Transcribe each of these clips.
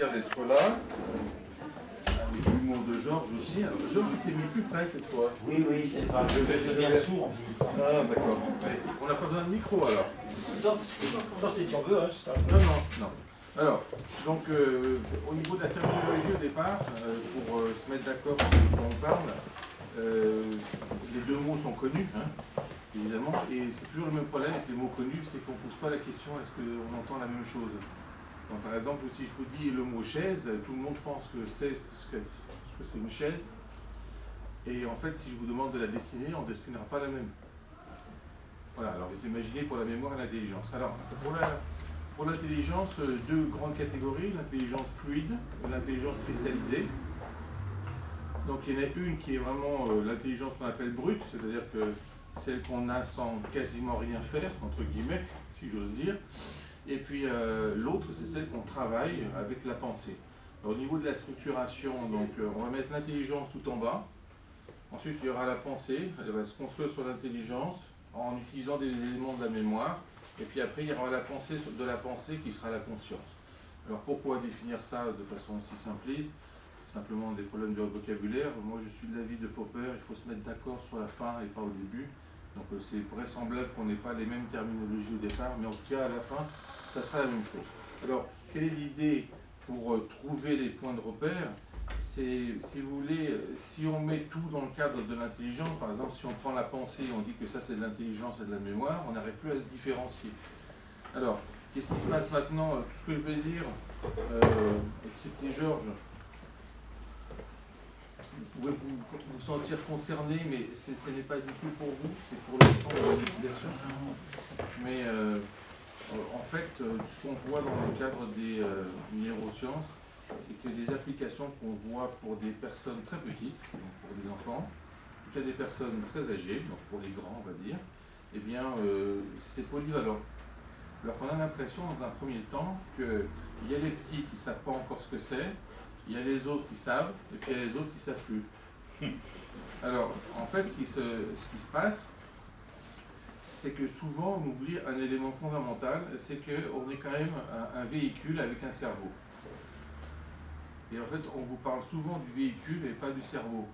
D'être là, avec l'humour de Georges aussi. Alors, Georges, tu t'es mis plus près cette fois. Oui, c'est pas grave, je deviens sourd en vieillissant. Ah, d'accord. On n'a pas besoin de micro alors. Sauf si tu en veux, hein, Non. Alors, donc, au niveau de la terminologie au départ, pour se mettre d'accord sur de quoi on parle, les deux mots sont connus, hein, évidemment, et c'est toujours le même problème avec les mots connus, c'est qu'on ne pose pas la question est-ce qu'on entend la même chose. Donc, par exemple, si je vous dis le mot chaise, tout le monde pense que c'est ce que c'est une chaise. Et en fait, si je vous demande de la dessiner, on ne dessinera pas la même. Voilà, alors vous imaginez pour la mémoire et l'intelligence. Alors, pour l'intelligence, deux grandes catégories, l'intelligence fluide et l'intelligence cristallisée. Donc il y en a une qui est vraiment l'intelligence qu'on appelle brute, c'est-à-dire que celle qu'on a sans quasiment rien faire, entre guillemets, si j'ose dire. Et puis l'autre, c'est celle qu'on travaille avec la pensée. Alors, au niveau de la structuration, donc, on va mettre l'intelligence tout en bas. Ensuite, il y aura la pensée. Elle va se construire sur l'intelligence en utilisant des éléments de la mémoire. Et puis après, il y aura la pensée de la pensée qui sera la conscience. Alors pourquoi définir ça de façon aussi simpliste? Simplement des problèmes de vocabulaire. Moi, je suis de l'avis de Popper, il faut se mettre d'accord sur la fin et pas au début. Donc c'est vraisemblable qu'on n'ait pas les mêmes terminologies au départ, mais en tout cas, à la fin, ça sera la même chose. Alors, quelle est l'idée pour trouver les points de repère? C'est, si vous voulez, si on met tout dans le cadre de l'intelligence, par exemple, si on prend la pensée et on dit que ça c'est de l'intelligence et de la mémoire, on n'arrive plus à se différencier. Alors, qu'est-ce qui se passe maintenant? Tout ce que je vais dire, excepté Georges, vous pouvez vous sentir concerné, mais ce n'est pas du tout pour vous, c'est pour l'ensemble de la population. Mais en fait, ce qu'on voit dans le cadre des neurosciences, c'est que des applications qu'on voit pour des personnes très petites, donc pour des enfants, en tout cas des personnes très âgées, donc pour les grands on va dire, eh bien c'est polyvalent. Alors qu'on a l'impression dans un premier temps qu'il y a les petits qui ne savent pas encore ce que c'est, il y a les autres qui savent, et puis il y a les autres qui ne savent plus. Alors en fait ce qui se passe, c'est que souvent on oublie un élément fondamental, c'est qu'on est quand même un véhicule avec un cerveau. Et en fait, on vous parle souvent du véhicule et pas du cerveau.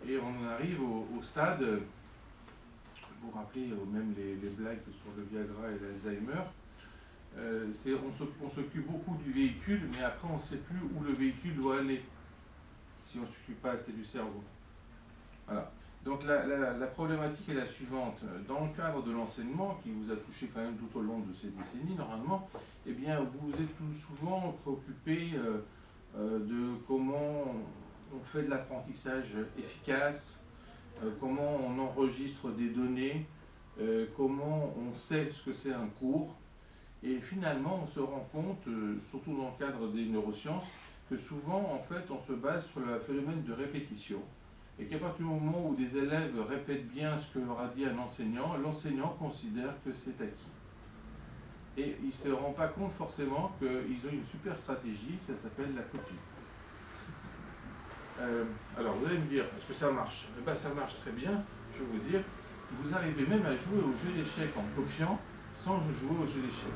Et on arrive au stade, vous vous rappelez même les blagues sur le Viagra et l'Alzheimer, on s'occupe beaucoup du véhicule, mais après on ne sait plus où le véhicule doit aller, si on ne s'occupe pas assez du cerveau. Voilà. Donc la problématique est la suivante. Dans le cadre de l'enseignement, qui vous a touché quand même tout au long de ces décennies, normalement, eh bien, vous êtes tout souvent préoccupé de comment on fait de l'apprentissage efficace, comment on enregistre des données, comment on sait ce que c'est un cours. Et finalement, on se rend compte, surtout dans le cadre des neurosciences, que souvent, en fait, on se base sur le phénomène de répétition. Et qu'à partir du moment où des élèves répètent bien ce que leur a dit un enseignant, l'enseignant considère que c'est acquis. Et il ne se rend pas compte forcément qu'ils ont une super stratégie, ça s'appelle la copie. Alors vous allez me dire, est-ce que ça marche? Eh bien, ça marche très bien, je vais vous dire. Vous arrivez même à jouer au jeu d'échecs en copiant sans jouer au jeu d'échecs.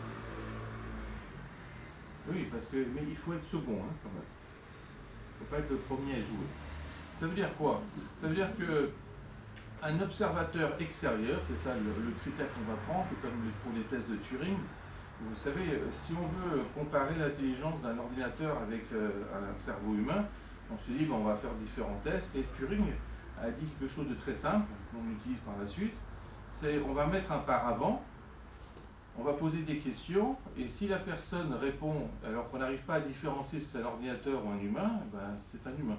Oui, mais il faut être second hein, quand même. Il ne faut pas être le premier à jouer. Ça veut dire quoi? Ça veut dire que un observateur extérieur, c'est ça le critère qu'on va prendre, c'est comme pour les tests de Turing. Vous savez, si on veut comparer l'intelligence d'un ordinateur avec un cerveau humain, on se dit bon, on va faire différents tests. Et Turing a dit quelque chose de très simple, qu'on utilise par la suite, c'est on va mettre un paravent, on va poser des questions, et si la personne répond alors qu'on n'arrive pas à différencier si c'est un ordinateur ou un humain, ben, c'est un humain.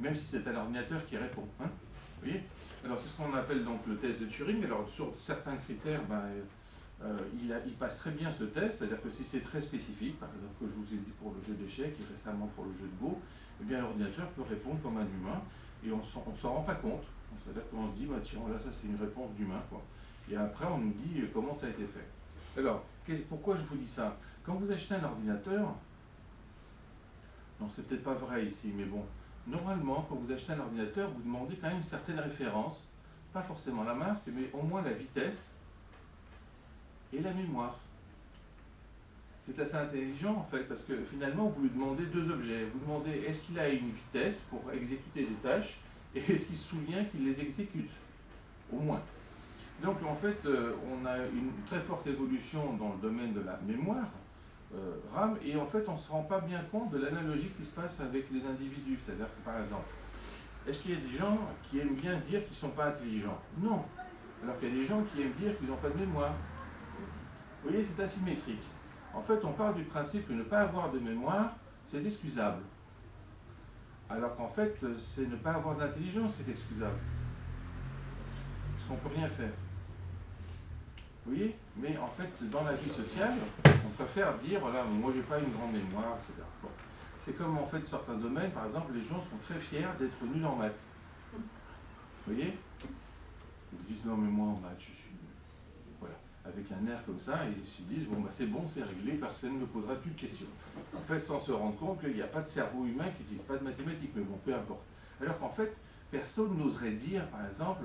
Même si c'est un ordinateur qui répond. Hein, vous voyez? Alors c'est ce qu'on appelle donc le test de Turing. Alors sur certains critères, il passe très bien ce test, c'est-à-dire que si c'est très spécifique, par exemple que je vous ai dit pour le jeu d'échecs et récemment pour le jeu de Go, eh bien l'ordinateur peut répondre comme un humain et on ne s'en rend pas compte. C'est-à-dire qu'on se dit, bah, tiens, là ça c'est une réponse d'humain, quoi. Et après on nous dit comment ça a été fait. Alors, pourquoi je vous dis ça? Quand vous achetez un ordinateur, non c'est peut-être pas vrai ici, mais bon, normalement, quand vous achetez un ordinateur, vous demandez quand même certaines références, pas forcément la marque, mais au moins la vitesse et la mémoire. c'est assez intelligent en fait, parce que finalement vous lui demandez deux objets. Vous demandez est-ce qu'il a une vitesse pour exécuter des tâches, et est-ce qu'il se souvient qu'il les exécute, au moins. Donc en fait, on a une très forte évolution dans le domaine de la mémoire, RAM, et en fait on ne se rend pas bien compte de l'analogie qui se passe avec les individus. C'est-à-dire que par exemple, est-ce qu'il y a des gens qui aiment bien dire qu'ils ne sont pas intelligents? Non. Alors qu'il y a des gens qui aiment dire qu'ils n'ont pas de mémoire. Vous voyez, c'est asymétrique. En fait, on part du principe que ne pas avoir de mémoire, c'est excusable. Alors qu'en fait, c'est ne pas avoir d'intelligence qui est excusable. Parce qu'on ne peut rien faire. Vous voyez? Mais en fait, dans la vie sociale, on préfère dire, voilà, moi j'ai pas une grande mémoire, etc. Bon. C'est comme en fait certains domaines, par exemple, les gens sont très fiers d'être nuls en maths. Vous voyez? Ils vous disent, non mais moi en maths, je suis nul. Voilà. Avec un air comme ça, ils se disent, bon bah c'est bon, c'est réglé, personne ne me posera plus de questions. En fait, sans se rendre compte qu'il n'y a pas de cerveau humain qui n'utilise pas de mathématiques, mais bon, peu importe. Alors qu'en fait, personne n'oserait dire, par exemple,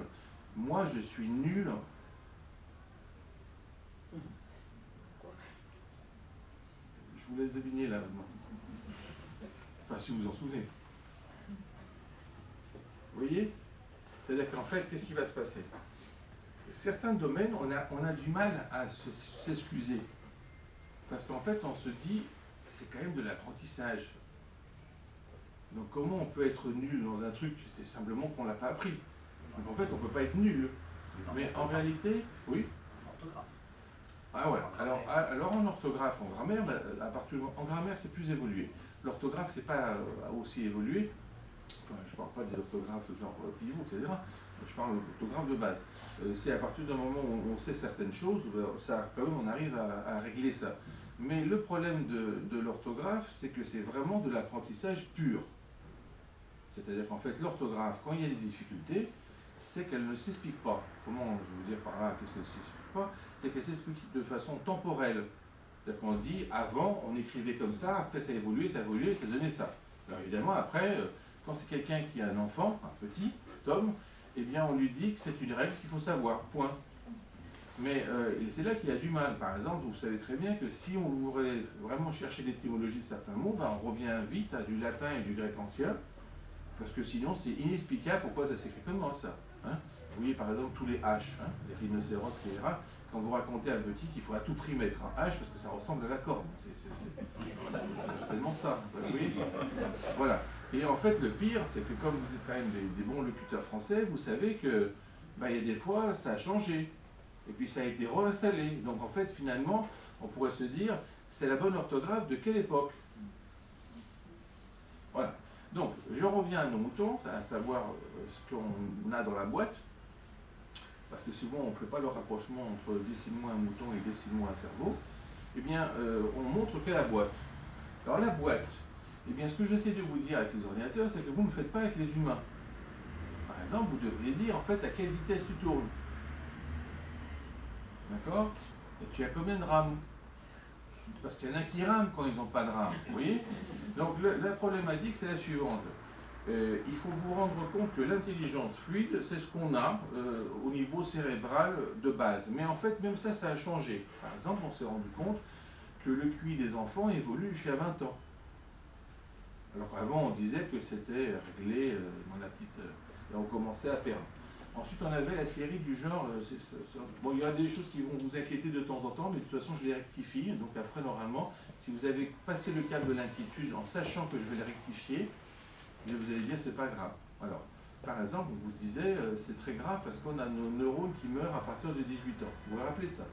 moi je suis nul. Je vous laisse deviner là maintenant. Enfin, si vous vous en souvenez. Vous voyez? C'est-à-dire qu'en fait, qu'est-ce qui va se passer? Certains domaines, on a du mal à s'excuser. Parce qu'en fait, on se dit, c'est quand même de l'apprentissage. Donc comment on peut être nul dans un truc? C'est simplement qu'on ne l'a pas appris. Donc en fait, on ne peut pas être nul. Mais en réalité, oui. Ah voilà. Alors en orthographe, en grammaire, en grammaire c'est plus évolué. L'orthographe c'est pas aussi évolué. Enfin, je parle pas des orthographes genre pivot, etc. Je parle d'orthographe de base. C'est à partir d'un moment où on sait certaines choses, ça quand même on arrive à régler ça. Mais le problème de l'orthographe, c'est que c'est vraiment de l'apprentissage pur. C'est-à-dire qu'en fait l'orthographe, quand il y a des difficultés, c'est qu'elle ne s'explique pas. Comment je veux dire par là, qu'est-ce qu'elle ne s'explique pas? C'est qu'elle s'explique de façon temporelle. C'est-à-dire qu'on dit, avant, on écrivait comme ça, après ça a évolué, ça donnait ça. Alors évidemment, après, quand c'est quelqu'un qui a un enfant, un petit homme, eh bien on lui dit que c'est une règle qu'il faut savoir, point. Mais c'est là qu'il a du mal. Par exemple, vous savez très bien que si on voudrait vraiment chercher l'étymologie de certains mots, on revient vite à du latin et du grec ancien, parce que sinon c'est inexplicable pourquoi ça s'écrit comme ça. Hein? Vous voyez par exemple tous les H, hein, les rhinocéros, etc. Quand vous racontez à un petit qu'il faut à tout prix mettre un H parce que ça ressemble à la corde. C'est tellement ça. Vous voyez? Voilà. Et en fait, le pire, c'est que comme vous êtes quand même des bons locuteurs français, vous savez que il y a des fois, ça a changé. Et puis ça a été réinstallé. Donc en fait, finalement, on pourrait se dire, c'est la bonne orthographe de quelle époque? Voilà. Donc, je reviens à nos moutons, à savoir ce qu'on a dans la boîte. Parce que souvent on ne fait pas le rapprochement entre dessine-moi un mouton et dessine-moi un cerveau, eh bien on montre qu'à la boîte. Alors la boîte, eh bien ce que j'essaie de vous dire avec les ordinateurs, c'est que vous ne faites pas avec les humains. Par exemple, vous devriez dire en fait à quelle vitesse tu tournes. D'accord? Et tu as combien de RAM? Parce qu'il y en a qui rament quand ils n'ont pas de RAM. Vous voyez? Donc la problématique c'est la suivante. Il faut vous rendre compte que l'intelligence fluide, c'est ce qu'on a au niveau cérébral de base. Mais en fait, même ça, ça a changé. Par exemple, on s'est rendu compte que le QI des enfants évolue jusqu'à 20 ans. Alors qu'avant, on disait que c'était réglé dans la petite... et on commençait à perdre. Ensuite, on avait la série du genre... bon, il y a des choses qui vont vous inquiéter de temps en temps, mais de toute façon, je les rectifie. Donc après, normalement, si vous avez passé le cap de l'inquiétude en sachant que je vais les rectifier, et vous allez dire c'est pas grave. Alors, par exemple, on vous disait c'est très grave parce qu'on a nos neurones qui meurent à partir de 18 ans. Vous vous rappelez de ça?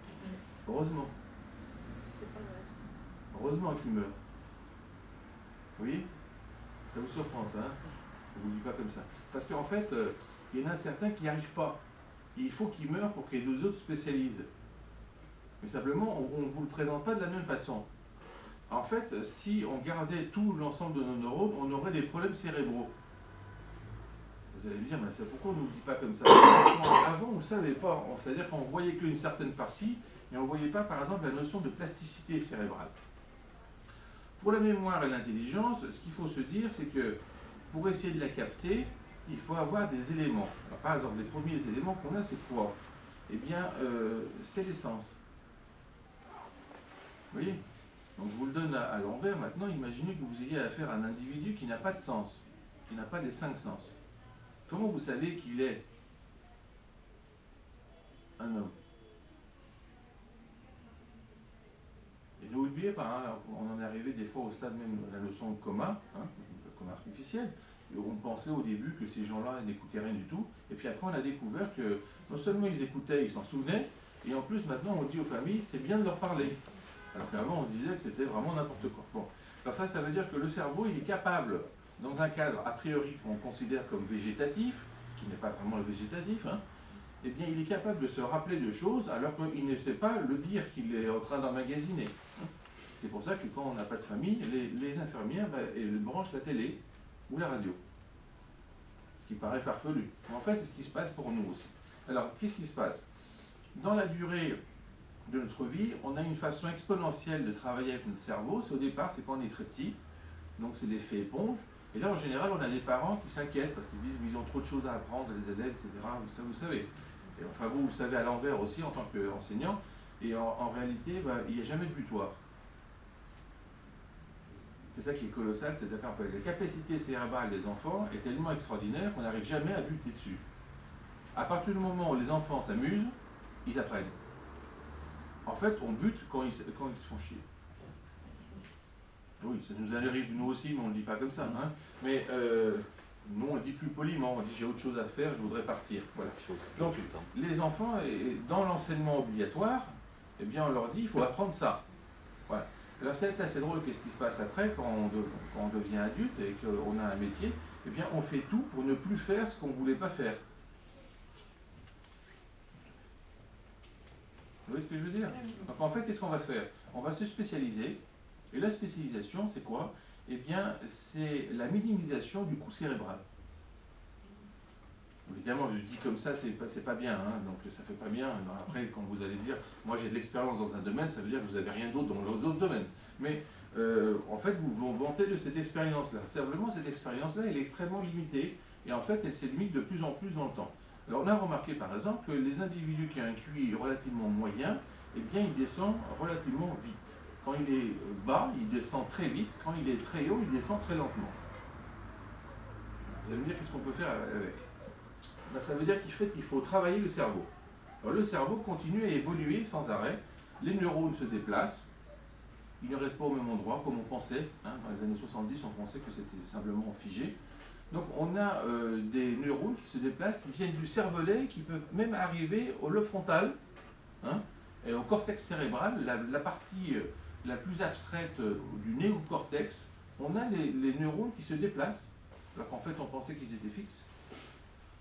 Heureusement. C'est pas vrai. Heureusement qu'ils meurent. Vous voyez? Ça vous surprend ça, hein? Je ne vous le dis pas comme ça. Parce qu'en fait, il y en a certains qui n'y arrivent pas. Et il faut qu'ils meurent pour que les deux autres spécialisent. Mais simplement, on ne vous le présente pas de la même façon. En fait, si on gardait tout l'ensemble de nos neurones, on aurait des problèmes cérébraux. Vous allez me dire, mais c'est pourquoi on ne nous le dit pas comme ça? Avant, on ne savait pas. C'est-à-dire qu'on voyait qu'une certaine partie, et on ne voyait pas, par exemple, la notion de plasticité cérébrale. Pour la mémoire et l'intelligence, ce qu'il faut se dire, c'est que pour essayer de la capter, il faut avoir des éléments. Alors, par exemple, les premiers éléments qu'on a, c'est quoi? Eh bien, c'est l'essence. Vous voyez? Donc je vous le donne à l'envers. Maintenant, imaginez que vous ayez affaire à un individu qui n'a pas de sens, qui n'a pas les 5 sens. Comment vous savez qu'il est un homme? Et n'oubliez pas, hein, on en est arrivé des fois au stade même de la notion de coma, hein, le coma artificiel. Et on pensait au début que ces gens-là n'écoutaient rien du tout. Et puis après, on a découvert que non seulement ils écoutaient, ils s'en souvenaient, et en plus maintenant on dit aux familles, c'est bien de leur parler. Alors qu'avant on se disait que c'était vraiment n'importe quoi. Bon. Alors ça veut dire que le cerveau, il est capable, dans un cadre a priori qu'on considère comme végétatif, qui n'est pas vraiment le végétatif, hein, eh bien il est capable de se rappeler de choses alors qu'il ne sait pas le dire qu'il est en train d'emmagasiner. C'est pour ça que quand on n'a pas de famille, les infirmières elles branchent la télé ou la radio, ce qui paraît farfelu. Mais en fait, c'est ce qui se passe pour nous aussi. Alors, qu'est-ce qui se passe? Dans la durée de notre vie, on a une façon exponentielle de travailler avec notre cerveau. Au départ, c'est quand on est très petit, donc c'est l'effet éponge. Et là, en général, on a des parents qui s'inquiètent parce qu'ils se disent qu'ils ont trop de choses à apprendre, les élèves, etc. Ça, vous savez. Et enfin, vous le savez à l'envers aussi en tant qu'enseignant. Et en réalité, il n'y a jamais de butoir. C'est ça qui est colossal, c'est-à-dire qu'en fait, la capacité cérébrale des enfants est tellement extraordinaire qu'on n'arrive jamais à buter dessus. À partir du moment où les enfants s'amusent, ils apprennent. En fait, on bute quand ils se font chier. Oui, ça nous arrive nous aussi, mais on ne le dit pas comme ça. Hein. Mais nous, on le dit plus poliment, on dit j'ai autre chose à faire, je voudrais partir. Voilà. Donc, les enfants, dans l'enseignement obligatoire, eh bien, on leur dit il faut apprendre ça. Voilà. Alors c'est assez drôle, qu'est-ce qui se passe après quand on devient adulte et qu'on a un métier, eh bien on fait tout pour ne plus faire ce qu'on ne voulait pas faire. Vous voyez ce que je veux dire? Donc en fait, qu'est-ce qu'on va se faire? On va se spécialiser, et la spécialisation, c'est quoi? Eh bien, c'est la minimisation du coût cérébral. Évidemment, je dis comme ça, c'est pas bien, hein, donc ça fait pas bien. Alors après, quand vous allez dire, moi j'ai de l'expérience dans un domaine, ça veut dire que vous n'avez rien d'autre dans les autres domaines. Mais en fait, vous vous vantez de cette expérience-là. Simplement, cette expérience-là, elle est extrêmement limitée, et en fait, elle s'limite de plus en plus dans le temps. Alors on a remarqué par exemple que les individus qui ont un QI relativement moyen, eh bien, il descend relativement vite. Quand il est bas, il descend très vite. Quand il est très haut, il descend très lentement. Vous allez me dire qu'est-ce qu'on peut faire avec? Ça veut dire qu'il faut travailler le cerveau. Alors, le cerveau continue à évoluer sans arrêt, les neurones se déplacent, ils ne restent pas au même endroit comme on pensait. Hein. Dans les années 70, on pensait que c'était simplement figé. Donc on a des neurones qui se déplacent, qui viennent du cervelet, qui peuvent même arriver au lobe frontal, hein, et au cortex cérébral, la partie la plus abstraite du néocortex. On a les neurones qui se déplacent, alors qu'en fait on pensait qu'ils étaient fixes.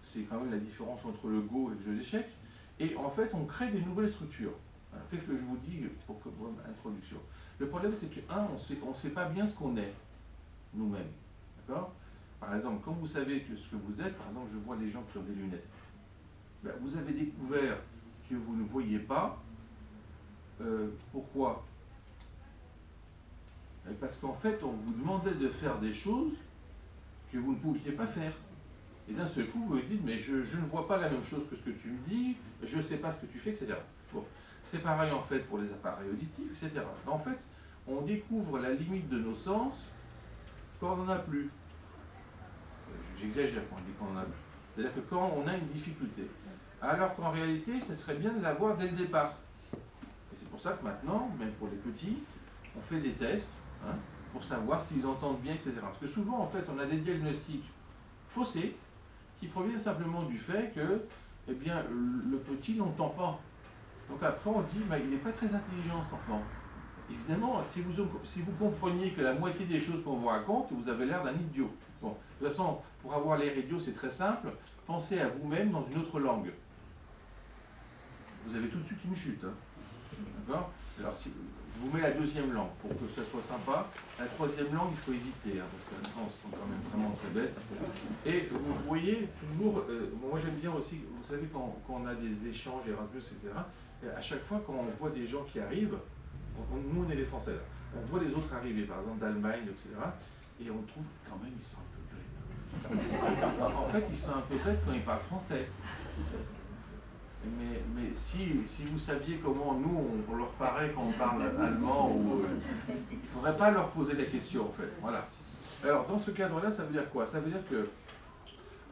C'est quand même la différence entre le Go et le jeu d'échecs. Et en fait, on crée des nouvelles structures. Qu'est-ce que je vous dis pour introduction? Le problème, c'est que, on ne sait pas bien ce qu'on est, nous-mêmes. D'accord? Par exemple, quand vous savez ce que vous êtes, par exemple, je vois les gens qui ont des lunettes. Ben, vous avez découvert que vous ne voyez pas. Pourquoi? Parce qu'en fait, on vous demandait de faire des choses que vous ne pouviez pas faire. Et d'un seul coup, vous vous dites, mais je ne vois pas la même chose que ce que tu me dis, je ne sais pas ce que tu fais, etc. Bon, c'est pareil en fait pour les appareils auditifs, etc. En fait, on découvre la limite de nos sens quand on n'en a plus. J'exagère quand on dit qu'on en a plus. C'est-à-dire que quand on a une difficulté. Alors qu'en réalité, ce serait bien de l'avoir dès le départ. Et c'est pour ça que maintenant, même pour les petits, on fait des tests, hein, pour savoir s'ils entendent bien, etc. Parce que souvent, en fait, on a des diagnostics faussés, qui provient simplement du fait que eh bien, le petit n'entend pas. Donc après on dit, il n'est pas très intelligent cet enfant. Évidemment, si vous compreniez que la moitié des choses qu'on vous raconte, vous avez l'air d'un idiot. Bon, de toute façon, pour avoir l'air idiot, c'est très simple. Pensez à vous-même dans une autre langue. Vous avez tout de suite une chute. Hein. D'accord? Alors, je vous mets la deuxième langue pour que ça soit sympa. La troisième langue, il faut éviter, hein, parce que maintenant on se sent quand même vraiment très bête. Et vous voyez toujours, moi j'aime bien aussi, vous savez, quand on a des échanges Erasmus, etc., à chaque fois quand on voit des gens qui arrivent, nous on est les Français là, on voit les autres arriver, par exemple d'Allemagne, etc., et on trouve quand même ils sont un peu bêtes. En fait, ils sont un peu bêtes quand ils parlent français. Mais si vous saviez comment nous, on leur paraît quand on parle allemand, il ne faudrait pas leur poser la question, en fait. Voilà. Alors, dans ce cadre-là, ça veut dire quoi? Ça veut dire que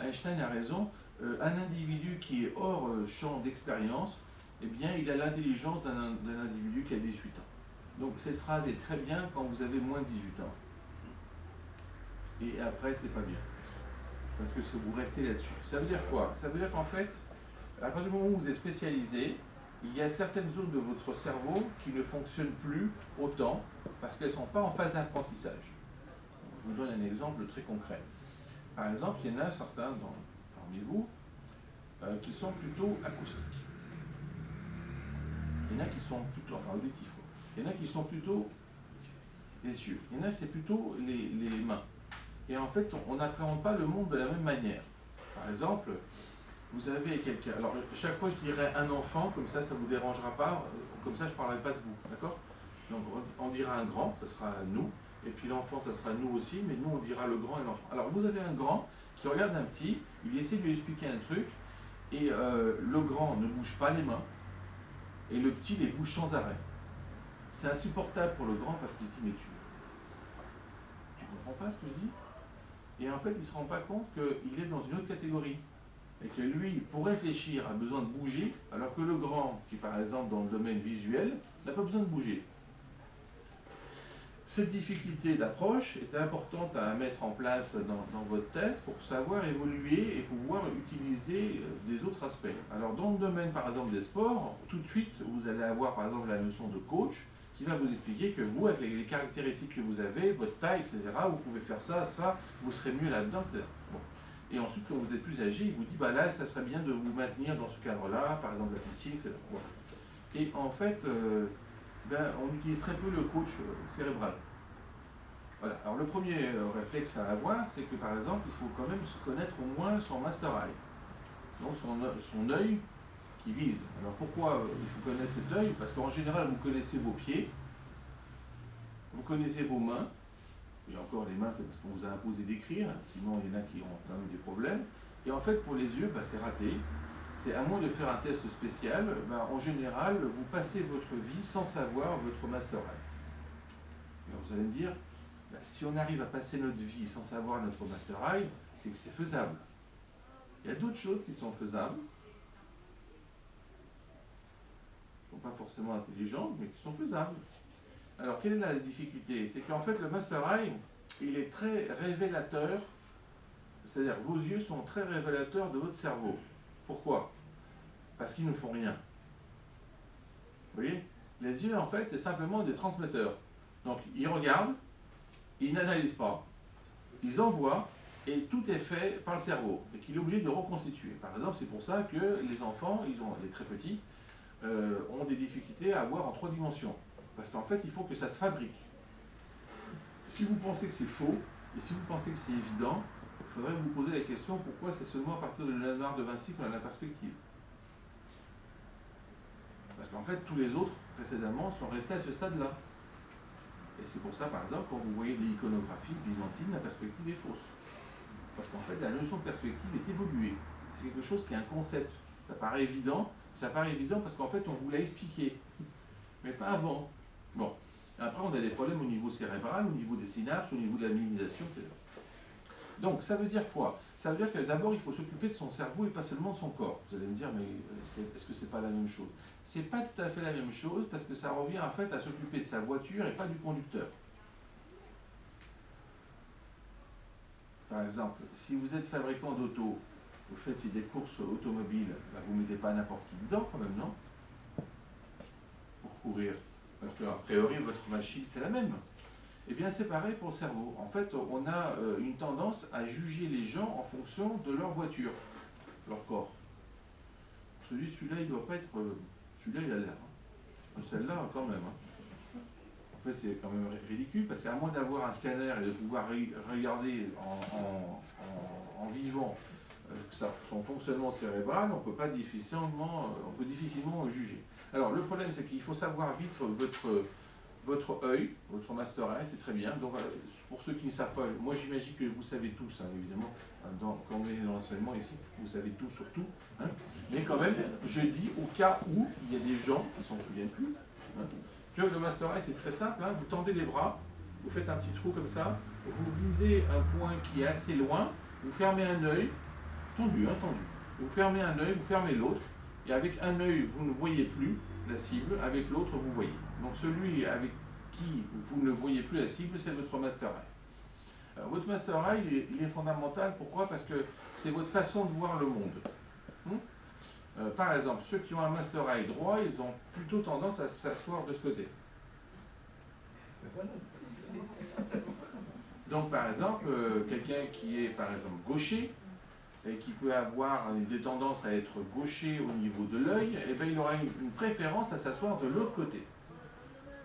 Einstein a raison, un individu qui est hors champ d'expérience, eh bien, il a l'intelligence d'un individu qui a 18 ans. Donc, cette phrase est très bien quand vous avez moins de 18 ans. Et après, c'est pas bien. Parce que vous restez là-dessus. Ça veut dire quoi? Ça veut dire qu'en fait, à partir du moment où vous êtes spécialisé, il y a certaines zones de votre cerveau qui ne fonctionnent plus autant parce qu'elles ne sont pas en phase d'apprentissage. Je vous donne un exemple très concret. Par exemple, il y en a certains parmi vous qui sont plutôt acoustiques. Il y en a qui sont plutôt, enfin auditifs. Il y en a qui sont plutôt les yeux. Il y en a c'est plutôt les mains. Et en fait, on n'appréhende pas le monde de la même manière. Par exemple, vous avez quelqu'un. Alors, chaque fois, je dirais un enfant, comme ça ne vous dérangera pas, comme ça, je ne parlerai pas de vous, d'accord? Donc, on dira un grand, ce sera nous, et puis l'enfant, ça sera nous aussi, mais nous, on dira le grand et l'enfant. Alors, vous avez un grand qui regarde un petit, il essaie de lui expliquer un truc, et le grand ne bouge pas les mains, et le petit les bouge sans arrêt. C'est insupportable pour le grand parce qu'il se dit, mais tu comprends pas ce que je dis? Et en fait, il ne se rend pas compte qu'il est dans une autre catégorie. Et que lui, pour réfléchir, a besoin de bouger, alors que le grand, qui par exemple dans le domaine visuel, n'a pas besoin de bouger. Cette difficulté d'approche est importante à mettre en place dans votre tête pour savoir évoluer et pouvoir utiliser des autres aspects. Alors dans le domaine par exemple des sports, tout de suite vous allez avoir par exemple la notion de coach qui va vous expliquer que vous, avec les caractéristiques que vous avez, votre taille, etc., vous pouvez faire ça, vous serez mieux là-dedans, etc. Bon. Et ensuite, quand vous êtes plus âgé, il vous dit, bah là, ça serait bien de vous maintenir dans ce cadre-là, par exemple la piscine, etc. Bon. Et en fait, on utilise très peu le coach cérébral. Voilà. Alors le premier réflexe à avoir, c'est que par exemple, il faut quand même se connaître au moins son master eye. Donc son œil qui vise. Alors pourquoi il faut connaître cet œil? Parce qu'en général, vous connaissez vos pieds, vous connaissez vos mains, et encore les mains, c'est parce qu'on vous a imposé d'écrire, sinon il y en a qui ont quand même des problèmes. Et en fait, pour les yeux, c'est raté. C'est à moins de faire un test spécial, en général, vous passez votre vie sans savoir votre master eye. Alors vous allez me dire, si on arrive à passer notre vie sans savoir notre master eye, c'est que c'est faisable. Il y a d'autres choses qui sont faisables, qui ne sont pas forcément intelligentes, mais qui sont faisables. Alors, quelle est la difficulté? C'est qu'en fait, le master eye, il est très révélateur, c'est-à-dire vos yeux sont très révélateurs de votre cerveau. Pourquoi? Parce qu'ils ne font rien. Vous voyez? Les yeux, en fait, c'est simplement des transmetteurs. Donc, ils regardent, ils n'analysent pas, ils envoient, et tout est fait par le cerveau, et qu'il est obligé de reconstituer. Par exemple, c'est pour ça que les enfants, les très petits, ont des difficultés à voir en 3 dimensions. Parce qu'en fait, il faut que ça se fabrique. Si vous pensez que c'est faux, et si vous pensez que c'est évident, il faudrait vous poser la question pourquoi c'est seulement à partir de Léonard de Vinci qu'on a la perspective. Parce qu'en fait, tous les autres, précédemment, sont restés à ce stade-là. Et c'est pour ça, par exemple, quand vous voyez des iconographies byzantines, la perspective est fausse. Parce qu'en fait, la notion de perspective est évoluée. C'est quelque chose qui est un concept. Ça paraît évident parce qu'en fait, on vous l'a expliqué. Mais pas avant. Bon. Après, on a des problèmes au niveau cérébral, au niveau des synapses, au niveau de la minimisation, etc. Donc, ça veut dire quoi? Ça veut dire que d'abord, il faut s'occuper de son cerveau et pas seulement de son corps. Vous allez me dire, mais est-ce que c'est pas la même chose? C'est pas tout à fait la même chose parce que ça revient en fait à s'occuper de sa voiture et pas du conducteur. Par exemple, si vous êtes fabricant d'auto, vous faites des courses automobiles, vous ne mettez pas n'importe qui dedans quand même, non? Pour courir. Alors qu'a priori, votre machine, c'est la même. Eh bien, c'est pareil pour le cerveau. En fait, on a une tendance à juger les gens en fonction de leur voiture, leur corps. Celui-là, il ne doit pas être... celui-là, il a l'air. Celle-là, quand même. En fait, c'est quand même ridicule, parce qu'à moins d'avoir un scanner et de pouvoir regarder en vivant son fonctionnement cérébral, on peut difficilement juger. Alors, le problème, c'est qu'il faut savoir vite votre œil, votre master eye, c'est très bien. Donc, pour ceux qui ne savent pas, moi j'imagine que vous savez tous, hein, évidemment, quand on est dans l'enseignement ici, vous savez tout sur tout. Hein, mais quand même, je dis au cas où il y a des gens qui ne s'en souviennent plus, hein, que le master eye c'est très simple. Hein, vous tendez les bras, vous faites un petit trou comme ça, vous visez un point qui est assez loin, vous fermez un œil, tendu, hein, tendu. Vous fermez un œil, vous fermez l'autre, et avec un œil vous ne voyez plus la cible, avec l'autre vous voyez. Donc celui avec qui vous ne voyez plus la cible, c'est votre master eye. Alors, votre master eye, il est fondamental. Pourquoi? Parce que c'est votre façon de voir le monde. Par exemple, ceux qui ont un master eye droit, ils ont plutôt tendance à s'asseoir de ce côté. Donc par exemple, quelqu'un qui est par exemple gaucher, et qui peut avoir des tendances à être gaucher au niveau de l'œil, eh bien, il aura une préférence à s'asseoir de l'autre côté.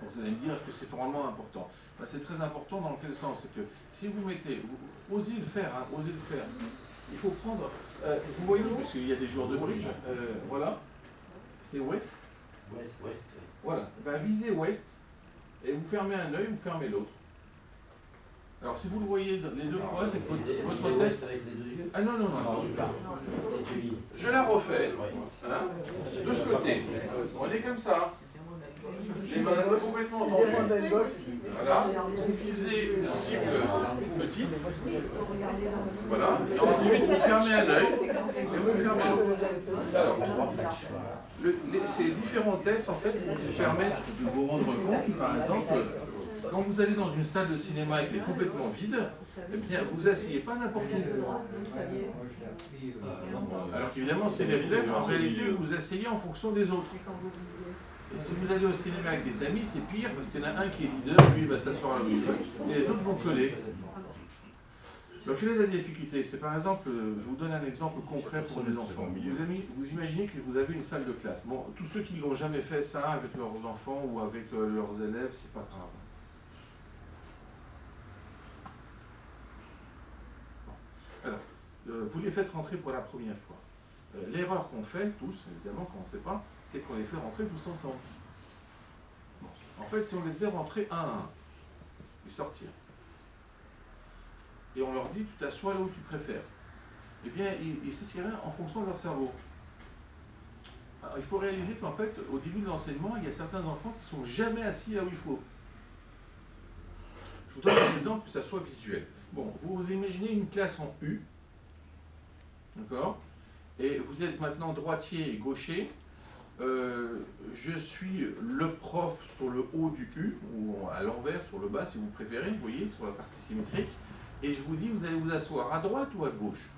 Donc, vous allez me dire, est-ce que c'est vraiment important? Ben, c'est très important dans quel sens? C'est que si vous mettez, vous osez le faire, hein, osez le faire. Il faut prendre, vous voyez, parce qu'il y a des joueurs de bridge, voilà, c'est ouest. Ouest, Voilà, ben, visez ouest, et vous fermez un œil, vous fermez l'autre. Alors si vous le voyez les deux fois, c'est que votre test... avec les deux yeux. Ah non, non, non, Non, je la refais, hein, de ce côté. On est comme ça. Les mains complètement tendues. Voilà, vous visez une cible petite. Voilà, et ensuite vous fermez un œil et vous fermez l'autre. Alors, ces différents tests en fait vous permettent de vous rendre compte, par exemple, quand vous allez dans une salle de cinéma et qu'elle est complètement vide, eh bien, vous asseyez pas n'importe où. Alors qu'évidemment, c'est les règles. En réalité, vous asseyez en fonction des autres. Et si vous allez au cinéma avec des amis, c'est pire parce qu'il y en a un qui est leader, lui il va s'asseoir là où il veut, et les autres vont coller. Donc, quelle est la difficulté? C'est par exemple, je vous donne un exemple concret pour les enfants. Vous imaginez que vous avez une salle de classe. Bon, tous ceux qui ne l'ont jamais fait ça avec leurs enfants ou avec leurs élèves, c'est pas grave. Alors, vous les faites rentrer pour la première fois. L'erreur qu'on fait, tous, évidemment, quand on ne sait pas, c'est qu'on les fait rentrer tous ensemble. Bon. En fait, si on les faisait rentrer un à un, ils sortir, et on leur dit, tu t'assois là où tu préfères, eh bien, ils s'assieraient en fonction de leur cerveau. Alors, il faut réaliser qu'en fait, au début de l'enseignement, il y a certains enfants qui ne sont jamais assis là où il faut. Je vous donne un exemple que ça soit visuel. Bon, vous imaginez une classe en U, d'accord? Et vous êtes maintenant droitier et gaucher. Je suis le prof sur le haut du U, ou à l'envers, sur le bas si vous préférez, vous voyez, sur la partie symétrique. Et je vous dis, vous allez vous asseoir à droite ou à gauche?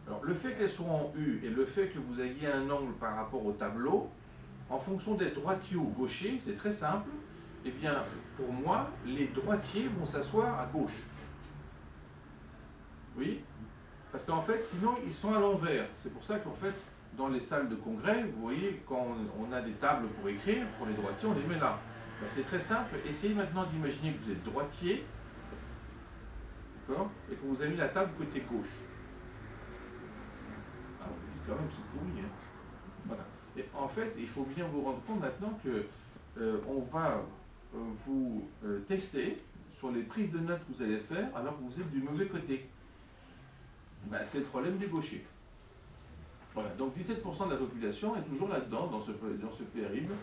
Alors, le fait qu'elles soient en U et le fait que vous ayez un angle par rapport au tableau, en fonction d'être droitier ou gaucher, c'est très simple. Eh bien, pour moi, les droitiers vont s'asseoir à gauche. Oui? Parce qu'en fait, sinon, ils sont à l'envers. C'est pour ça qu'en fait, dans les salles de congrès, vous voyez, quand on a des tables pour écrire, pour les droitiers, on les met là. Ben, c'est très simple. Essayez maintenant d'imaginer que vous êtes droitier, d'accord, et que vous avez mis la table côté gauche. Ah, vous dites quand même, c'est pourri. Hein. Voilà. Et en fait, il faut bien vous rendre compte maintenant que on va vous tester sur les prises de notes que vous allez faire alors que vous êtes du mauvais côté. Ben, c'est le problème des gauchers. Voilà, donc 17% de la population est toujours là-dedans, dans ce périple,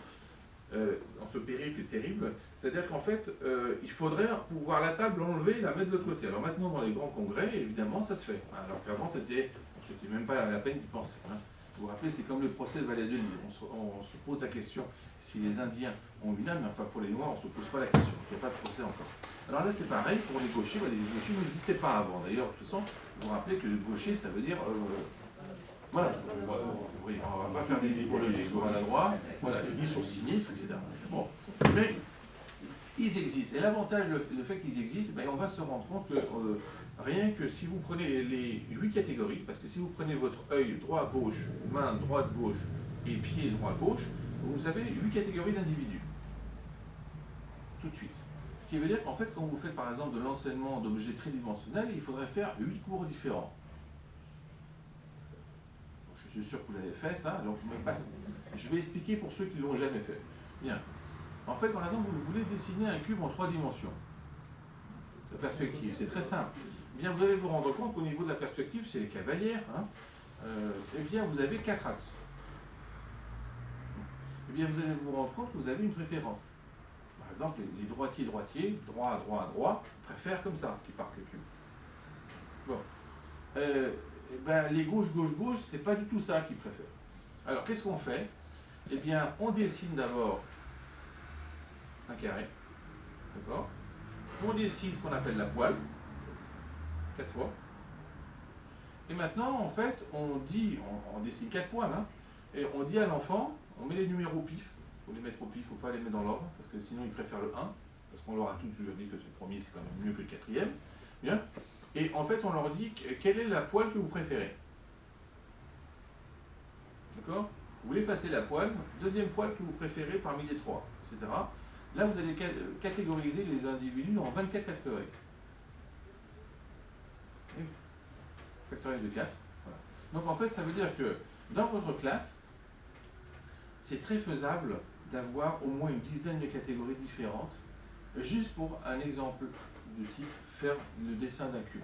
dans ce périple terrible. C'est-à-dire qu'en fait, il faudrait pouvoir la table enlever et la mettre de l'autre côté. Alors maintenant, dans les grands congrès, évidemment, ça se fait. Alors qu'avant, c'était même pas la peine d'y penser. Hein. Vous vous rappelez, c'est comme le procès de Valet de Lille. On se pose la question si les Indiens ont une âme, mais enfin pour les Noirs, on ne se pose pas la question. Il n'y a pas de procès encore. Alors là, c'est pareil pour les gauchers. Les gauchers n'existaient pas avant. D'ailleurs, de toute façon, vous vous rappelez que le gaucher, ça veut dire... voilà, oui, on ne va pas faire des typologies sur à la droite, voilà, ils sont sinistres, etc. Bon, mais ils existent. Et l'avantage, le fait qu'ils existent, ben, on va se rendre compte que rien que si vous prenez les 8 catégories, parce que si vous prenez votre œil droit-gauche, main droite-gauche et pied droit-gauche, vous avez 8 catégories d'individus. Tout de suite. Ce qui veut dire qu'en fait, quand vous faites par exemple de l'enseignement d'objets tridimensionnels, il faudrait faire 8 cours différents. Je suis sûr que vous l'avez fait, ça. Donc, je vais expliquer pour ceux qui ne l'ont jamais fait. Bien. En fait, par exemple, vous voulez dessiner un cube en 3 dimensions. La perspective, c'est très simple. Eh bien, vous allez vous rendre compte qu'au niveau de la perspective, c'est les cavalières. Hein, eh bien, vous avez 4 axes. Eh bien, vous allez vous rendre compte que vous avez une préférence. Par exemple, les droitiers, droit, droit, droit, préfèrent comme ça qu'ils partent les cubes. Bon. Eh ben, les gauche, gauche, gauche, c'est pas du tout ça qu'ils préfèrent. Alors, qu'est-ce qu'on fait? Eh bien, on dessine d'abord un carré. D'accord? On dessine ce qu'on appelle la poile, 4 fois. Et maintenant, en fait, on dit, on dessine 4 poils, hein, et on dit à l'enfant, on met les numéros au pif. Il faut les mettre au pif, il ne faut pas les mettre dans l'ordre, parce que sinon il préfère le 1, parce qu'on leur a tout de suite dit que le premier c'est quand même mieux que le quatrième. Bien. Et en fait, on leur dit quelle est la poile que vous préférez. D'accord? Vous voulez effacer la poile, deuxième poile que vous préférez parmi les 3, etc. Là, vous allez catégoriser les individus en 24 catégories. Factoriel de 4. Voilà. Donc en fait, ça veut dire que dans votre classe, c'est très faisable d'avoir au moins une dizaine de catégories différentes, juste pour un exemple de type faire le dessin d'un cube.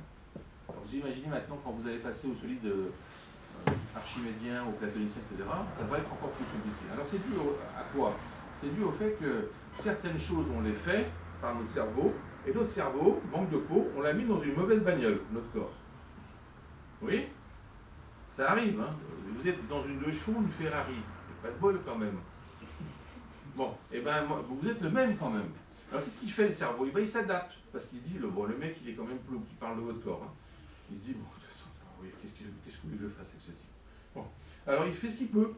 Alors vous imaginez maintenant quand vous allez passer au solide archimédien, au platonicien, etc., ça va être encore plus compliqué. Alors c'est dû à quoi? C'est dû au fait que certaines choses, on les fait par notre cerveau, et notre cerveau, manque de peau, on l'a mis dans une mauvaise bagnole, notre corps. Oui? Ça arrive, hein? Vous êtes dans une 2 chevaux, une Ferrari. Pas de bol quand même. Bon, et ben vous êtes le même quand même. Alors qu'est-ce qu'il fait le cerveau? Il s'adapte. Parce qu'il se dit, bon, le mec il est quand même plus qui parle de votre corps. Hein. Il se dit, bon, de toute façon, oui, qu'est-ce que vous voulez que je fasse avec ce type? Bon. Alors il fait ce qu'il peut.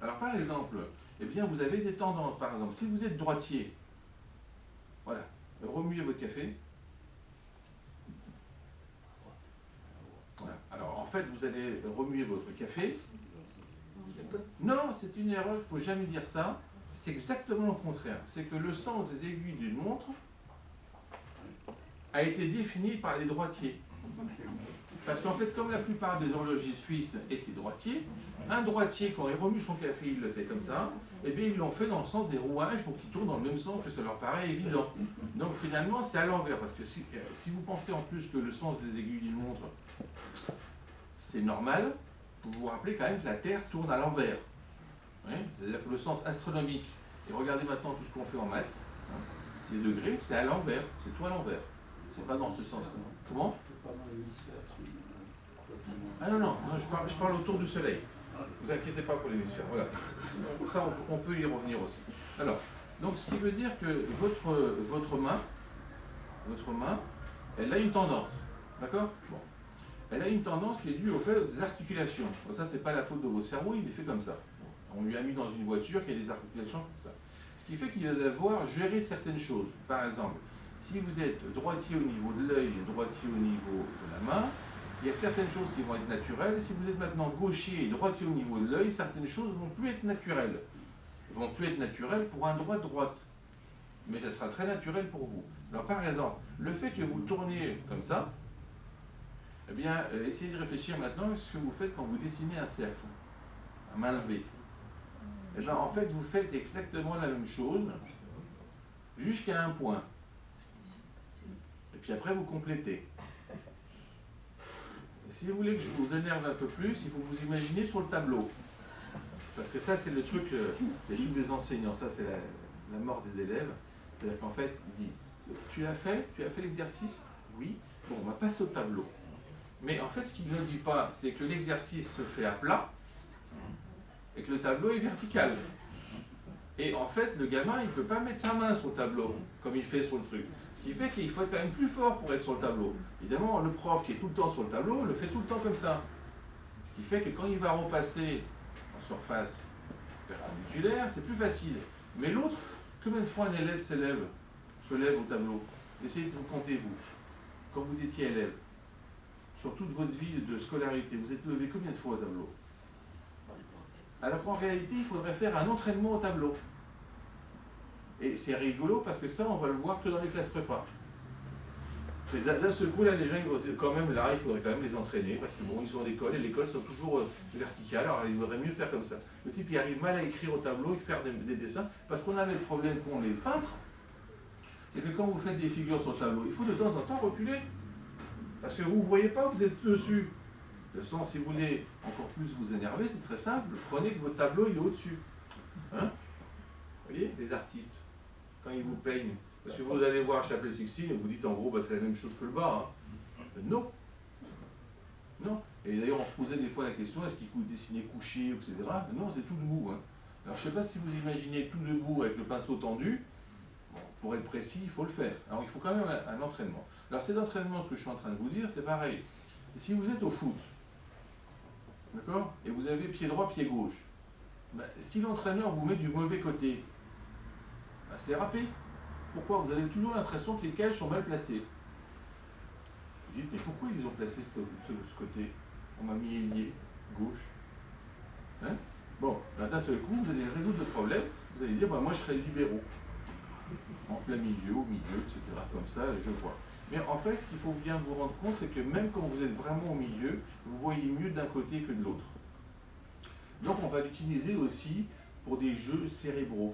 Alors par exemple, eh bien vous avez des tendances. Par exemple, si vous êtes droitier, voilà, remuez votre café. Voilà. Alors en fait, vous allez remuer votre café. Non, c'est une erreur, il ne faut jamais dire ça. C'est exactement le contraire. C'est que le sens des aiguilles d'une montre a été défini par les droitiers. Parce qu'en fait, comme la plupart des horlogistes suisses étaient droitiers, un droitier, quand il remue son café, il le fait comme ça, et bien ils l'ont fait dans le sens des rouages pour qu'ils tournent dans le même sens, que ça leur paraît évident. Donc finalement, c'est à l'envers. Parce que si vous pensez en plus que le sens des aiguilles d'une montre, c'est normal, vous vous rappelez quand même que la Terre tourne à l'envers. Oui, c'est-à-dire que le sens astronomique, et regardez maintenant tout ce qu'on fait en maths, hein, les degrés, c'est à l'envers, c'est tout à l'envers. C'est pas dans ce sens-là. Comment? Ah non, je parle autour du Soleil. Ne vous inquiétez pas pour l'hémisphère. Voilà. Ça, on peut y revenir aussi. Alors, donc ce qui veut dire que votre main, elle a une tendance. D'accord? Bon. Elle a une tendance qui est due au fait des articulations. Bon, ça, c'est pas la faute de votre cerveau, il est fait comme ça. On lui a mis dans une voiture qui a des articulations comme ça. Ce qui fait qu'il va devoir gérer certaines choses. Par exemple, si vous êtes droitier au niveau de l'œil et droitier au niveau de la main, il y a certaines choses qui vont être naturelles. Si vous êtes maintenant gaucher et droitier au niveau de l'œil, certaines choses ne vont plus être naturelles. Elles vont plus être naturelles pour un droite. Mais ça sera très naturel pour vous. Alors par exemple, le fait que vous tourniez comme ça, eh bien, essayez de réfléchir maintenant à ce que vous faites quand vous dessinez un cercle, à main levée. Eh bien, en fait, vous faites exactement la même chose jusqu'à un point. Et puis après, vous complétez. Et si vous voulez que je vous énerve un peu plus, il faut vous imaginer sur le tableau. Parce que ça, c'est le truc, des enseignants. Ça, c'est la mort des élèves. C'est-à-dire qu'en fait, il dit, tu as fait l'exercice? Oui. Bon, on va passer au tableau. Mais en fait, ce qu'il ne dit pas, c'est que l'exercice se fait à plat et que le tableau est vertical. Et en fait, le gamin, il ne peut pas mettre sa main sur le tableau, comme il fait sur le truc. Ce qui fait qu'il faut être quand même plus fort pour être sur le tableau. Évidemment, le prof qui est tout le temps sur le tableau, le fait tout le temps comme ça. Ce qui fait que quand il va repasser en surface perpendiculaire, c'est plus facile. Mais l'autre, combien de fois un élève se lève au tableau? Essayez de vous compter, vous. Quand vous étiez élève, sur toute votre vie de scolarité, vous êtes levé combien de fois au tableau? Alors qu'en réalité, il faudrait faire un entraînement au tableau. Et c'est rigolo parce que ça, on va le voir que dans les classes prépa. D'un seul coup, là, les gens, ils vont se dire, quand même, là, il faudrait quand même les entraîner, parce que bon, ils sont à l'école, et l'école sont toujours verticales, alors il vaudrait mieux faire comme ça. Le type, il arrive mal à écrire au tableau et faire des dessins, parce qu'on a les problèmes qu'ont les peintres, c'est que quand vous faites des figures sur le tableau, il faut de temps en temps reculer, parce que vous ne voyez pas, vous êtes dessus. De toute façon, si vous voulez encore plus vous énerver, c'est très simple, prenez que votre tableau, il est au-dessus. Hein? Vous voyez, les artistes, quand ils vous peignent, parce que vous allez voir Chapelle Sixtine et vous dites en gros, bah, c'est la même chose que le bas. Hein. Non. Non. Et d'ailleurs, on se posait des fois la question, est-ce qu'il dessinait couché, etc. Non, c'est tout debout. Hein. Alors, je ne sais pas si vous imaginez tout debout avec le pinceau tendu. Bon, pour être précis, il faut le faire. Alors, il faut quand même un entraînement. Alors, cet entraînement, ce que je suis en train de vous dire, c'est pareil. Si vous êtes au foot, d'accord, et vous avez pied droit, pied gauche, bah, si l'entraîneur vous met du mauvais côté, bah, c'est râpé. Pourquoi? Vous avez toujours l'impression que les cages sont mal placées. Vous dites, mais pourquoi ils ont placé ce côté? On m'a mis ailier, gauche. Hein? Bon, d'un seul coup, vous allez résoudre le problème. Vous allez dire, bah, moi je serai libéraux. En plein milieu, au milieu, etc. Comme ça, je vois. Mais en fait, ce qu'il faut bien vous rendre compte, c'est que même quand vous êtes vraiment au milieu, vous voyez mieux d'un côté que de l'autre. Donc on va l'utiliser aussi pour des jeux cérébraux.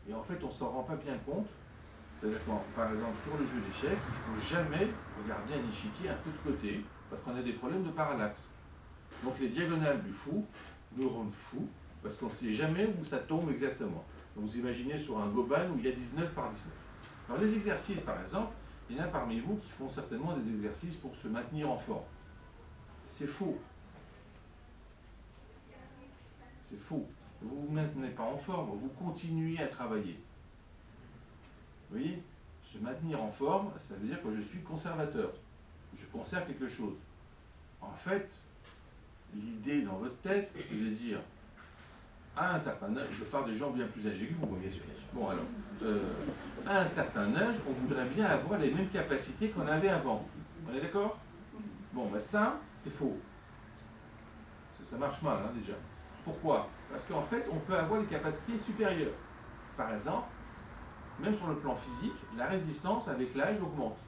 Et en fait, on ne s'en rend pas bien compte. C'est-à-dire que, par exemple, sur le jeu d'échecs, il ne faut jamais regarder un échiquier un peu de côté, parce qu'on a des problèmes de parallaxe. Donc les diagonales du fou nous rendent fous, parce qu'on ne sait jamais où ça tombe exactement. Donc vous imaginez sur un goban où il y a 19 par 19. Alors les exercices, par exemple, il y en a parmi vous qui font certainement des exercices pour se maintenir en forme. C'est faux. C'est faux. Vous ne vous maintenez pas en forme, vous continuez à travailler. Vous voyez? Se maintenir en forme, ça veut dire que je suis conservateur. Je conserve quelque chose. En fait, l'idée dans votre tête, c'est de dire, à un certain âge, je parle des gens bien plus âgés que vous, bien sûr. Bon alors, à un certain âge, on voudrait bien avoir les mêmes capacités qu'on avait avant. On est d'accord? Bon, ben ça, c'est faux. Ça marche mal, hein, déjà. Pourquoi? Parce qu'en fait, on peut avoir des capacités supérieures. Par exemple, même sur le plan physique, la résistance avec l'âge augmente.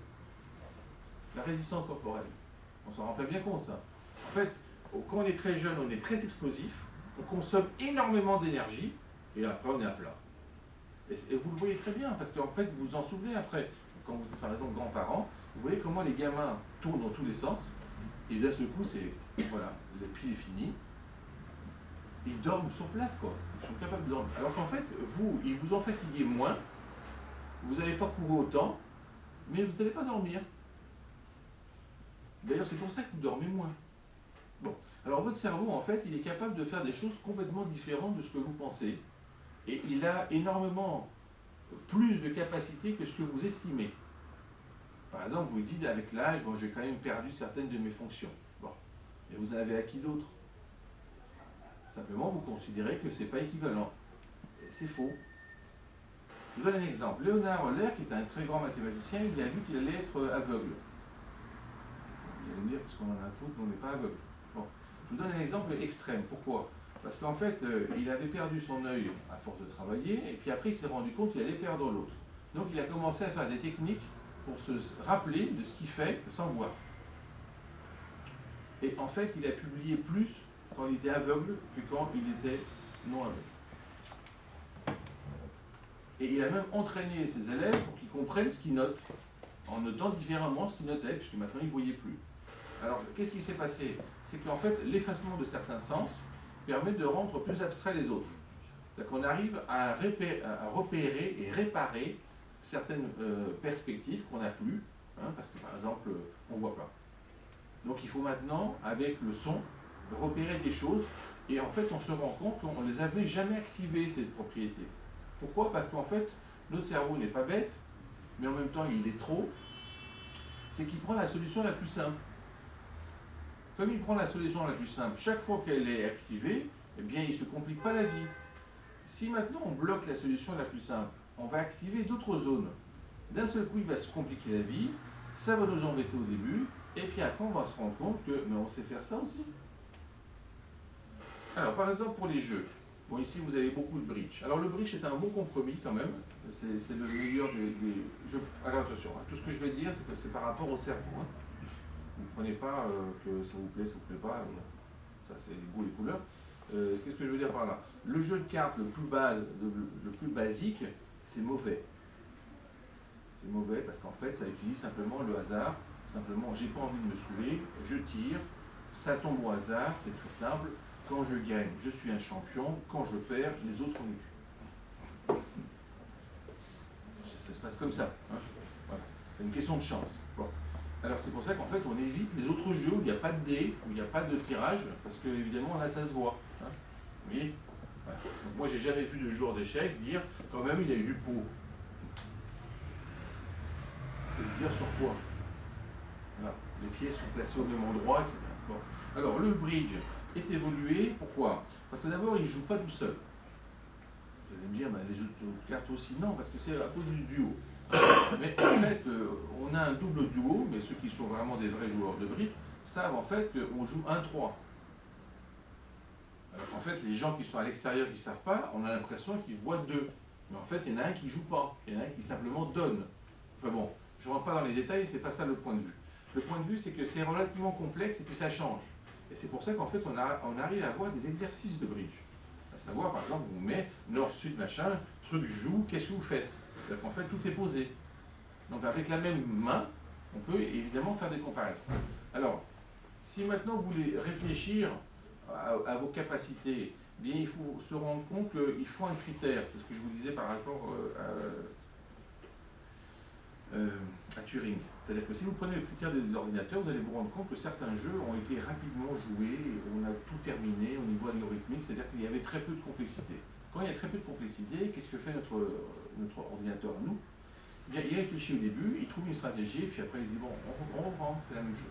La résistance corporelle. On s'en rend pas bien compte, ça. En fait, quand on est très jeune, on est très explosif, on consomme énormément d'énergie, et après on est à plat. Et vous le voyez très bien, parce qu'en fait, vous vous en souvenez après, quand vous êtes par exemple grands-parents, vous voyez comment les gamins tournent dans tous les sens, et d'un seul coup, c'est, voilà, le pied est fini, ils dorment sur place, quoi. Ils sont capables de dormir. Alors qu'en fait, vous, ils vous en fatiguez moins, vous n'allez pas courir autant, mais vous n'allez pas dormir. D'ailleurs, c'est pour ça que vous dormez moins. Bon, alors votre cerveau, en fait, il est capable de faire des choses complètement différentes de ce que vous pensez. Et il a énormément plus de capacités que ce que vous estimez. Par exemple, vous dites, avec l'âge, bon, j'ai quand même perdu certaines de mes fonctions. Bon, et vous en avez acquis d'autres. Simplement, vous considérez que ce n'est pas équivalent. Et c'est faux. Je vous donne un exemple. Léonard Euler, qui est un très grand mathématicien, il a vu qu'il allait être aveugle. Vous allez me dire, parce qu'on en a un foutre, on n'est pas aveugle. Bon. Je vous donne un exemple extrême. Pourquoi? Parce qu'en fait, il avait perdu son œil à force de travailler, et puis après, il s'est rendu compte qu'il allait perdre l'autre. Donc, il a commencé à faire des techniques pour se rappeler de ce qu'il fait sans voir. Et en fait, il a publié plus quand il était aveugle que quand il était non aveugle. Et il a même entraîné ses élèves pour qu'ils comprennent ce qu'ils notent, en notant différemment ce qu'ils notaient, puisque maintenant ils ne voyaient plus. Alors, qu'est-ce qui s'est passé? C'est qu'en fait, l'effacement de certains sens permet de rendre plus abstrait les autres. C'est-à-dire qu'on arrive à repérer et réparer certaines perspectives qu'on n'a plus, hein, parce que par exemple, on ne voit pas. Donc il faut maintenant, avec le son, repérer des choses, et en fait, on se rend compte qu'on ne les avait jamais activées, ces propriétés. Pourquoi? Parce qu'en fait, notre cerveau n'est pas bête, mais en même temps, il est trop. C'est qu'il prend la solution la plus simple. Comme il prend la solution la plus simple, chaque fois qu'elle est activée, eh bien, il ne se complique pas la vie. Si maintenant on bloque la solution la plus simple, on va activer d'autres zones. D'un seul coup, il va se compliquer la vie, ça va nous embêter au début, et puis après, on va se rendre compte que, mais on sait faire ça aussi. Alors, par exemple, pour les jeux. Bon, ici, vous avez beaucoup de bridge. Alors, le bridge est un bon compromis quand même. C'est le meilleur des jeux. Alors attention, hein, tout ce que je vais dire, c'est que c'est par rapport au cerveau. Hein. Vous ne prenez pas que ça vous plaît pas. Ça, c'est les goûts et les couleurs. Qu'est-ce que je veux dire par là? Le jeu de cartes le plus basique, c'est mauvais. C'est mauvais parce qu'en fait, ça utilise simplement le hasard. Simplement, j'ai pas envie de me saouler, je tire, ça tombe au hasard, c'est très simple. Quand je gagne, je suis un champion. Quand je perds, les autres ont eu. Ça se passe comme ça. Hein. Voilà. C'est une question de chance. Bon. Alors c'est pour ça qu'en fait on évite les autres jeux où il n'y a pas de dés, où il n'y a pas de tirage, parce que évidemment là ça se voit. Hein. Vous voyez, voilà. Donc moi j'ai jamais vu de joueur d'échecs dire quand même il a eu du pot. C'est de dire sur quoi. Voilà. Les pieds sont placés au même endroit, etc. Bon. Alors le bridge est évolué, pourquoi? Parce que d'abord il ne joue pas tout seul. Vous allez me dire, les jeux de cartes aussi, non, parce que c'est à cause du duo. Mais en fait, on a un double duo, mais ceux qui sont vraiment des vrais joueurs de bridge savent en fait qu'on joue 1-3. Alors qu'en fait, les gens qui sont à l'extérieur qui ne savent pas, on a l'impression qu'ils voient 2. Mais en fait, il y en a un qui ne joue pas, il y en a un qui simplement donne. Enfin bon, je ne rentre pas dans les détails, c'est pas ça le point de vue. Le point de vue, c'est que c'est relativement complexe et puis ça change. Et c'est pour ça qu'en fait, on arrive à avoir des exercices de bridge. À savoir, par exemple, on met nord, sud, machin, truc joue, qu'est-ce que vous faites? C'est-à-dire qu'en fait, tout est posé. Donc avec la même main, on peut évidemment faire des comparaisons. Alors, si maintenant vous voulez réfléchir à vos capacités, eh bien, il faut se rendre compte qu'il faut un critère. C'est ce que je vous disais par rapport à Turing. C'est-à-dire que si vous prenez le critère des ordinateurs, vous allez vous rendre compte que certains jeux ont été rapidement joués, on a tout terminé au niveau algorithmique, c'est-à-dire qu'il y avait très peu de complexité. Quand il y a très peu de complexité, qu'est-ce que fait notre ordinateur à nous? Eh bien, il réfléchit au début, il trouve une stratégie, et puis après il se dit, bon, on reprend, c'est la même chose.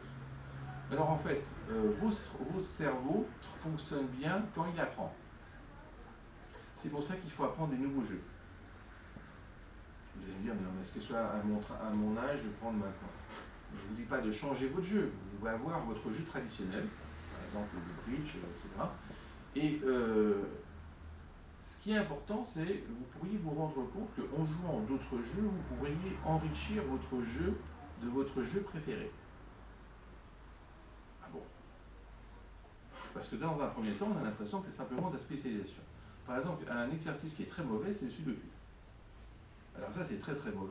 Alors en fait, vos cerveaux fonctionnent bien quand il apprend. C'est pour ça qu'il faut apprendre des nouveaux jeux. Vous allez me dire, mais non, mais est-ce que soit à mon âge, je prends maintenant? Je ne vous dis pas de changer votre jeu. Vous pouvez avoir votre jeu traditionnel, par exemple le bridge, etc. Et ce qui est important, c'est que vous pourriez vous rendre compte qu'en jouant d'autres jeux, vous pourriez enrichir votre jeu de votre jeu préféré. Ah bon? Parce que dans un premier temps, on a l'impression que c'est simplement de la spécialisation. Par exemple, un exercice qui est très mauvais, c'est le sudoku. Alors ça, c'est très très mauvais.